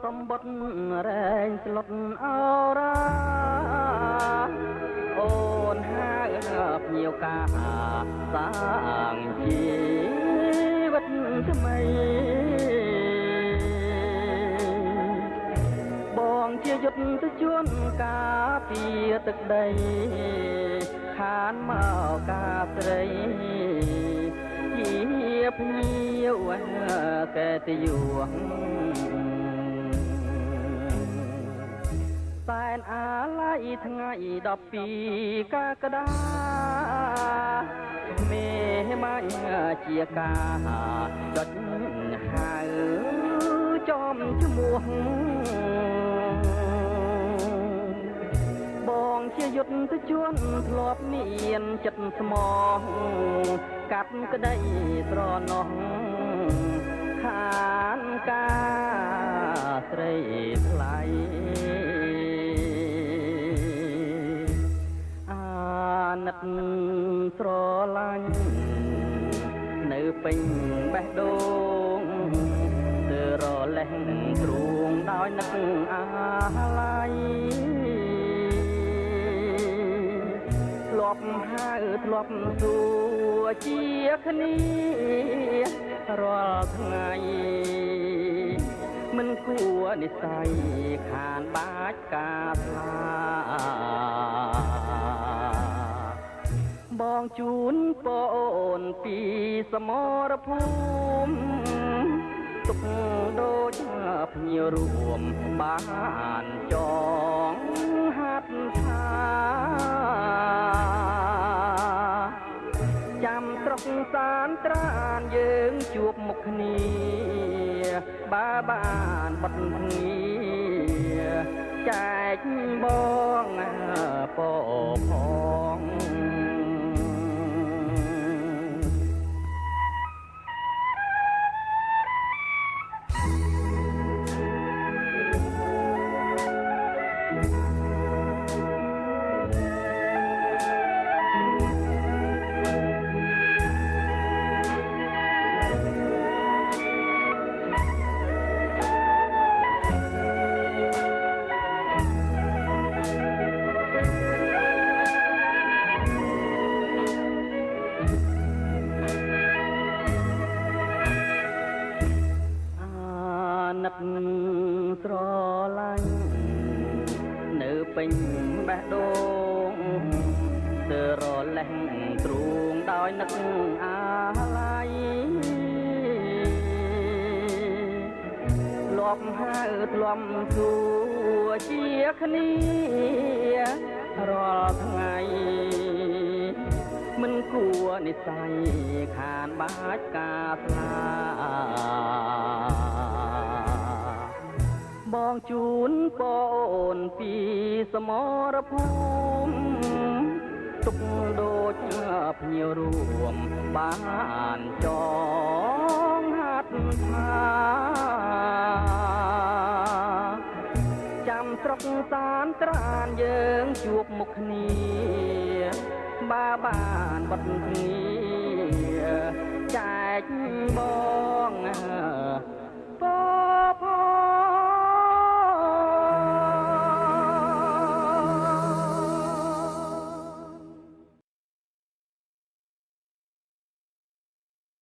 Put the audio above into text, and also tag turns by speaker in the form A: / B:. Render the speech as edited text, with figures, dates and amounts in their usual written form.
A: សម្បត្តិរែងស្លុតអរ៉ាអូនហើភ្ញៀវកាសាងជីវិតថ្មីបងជាយុទ្ធទៅជួនការពីទឹកដីខានមកកាស្រីជាភ្ញៀវកែតយួងសែនអាឡ័យថ្ងៃ12កក្កដាមេម៉ាញជាការដុចហៅចំឈ្មោះបងជាយុទ្ធទៅជួនធ្លាប់មានចិត្តស្មោះកាត់ក្តីត្រណោះខានការស្រីថ្លៃអាណិតស្រឡាញ់នៅពេញបេះដូងទើរលេះទ្រូងដោយនឹកអាឡ័យធ្លាប់ហៅធ្លាប់សួរជាគ្នារាល់ថ្ងៃមិនគួរនិស្ស័យខានបាច់ការស្លាបងជូនបងអូនពីសមរភូមិទុកដូចភ្ញៀវរួមបានចងហាត់ថាចាំត្រកសានត្រានយើងជួបមុខគ្នាបើបានបិទគ្នាចែកបងពផងនឹកស្រឡាញ់នៅពេញបេះដូងទើរលេះទ្រូងដោយនឹកអាឡ័យធ្លាប់ហៅធ្លាប់សួរជាគ្នារាល់ថ្ងៃមិនគួរនិស្ស័យខានបាច់ការស្លាបងជូនបងអូនពីសមរភូមិទុកដូចភ្ញៀវរួមបានចងហាត់ថាចាំត្រកសានត្រានយើងជួបមុខគ្នាបើបានបិទគ្នាចែកបង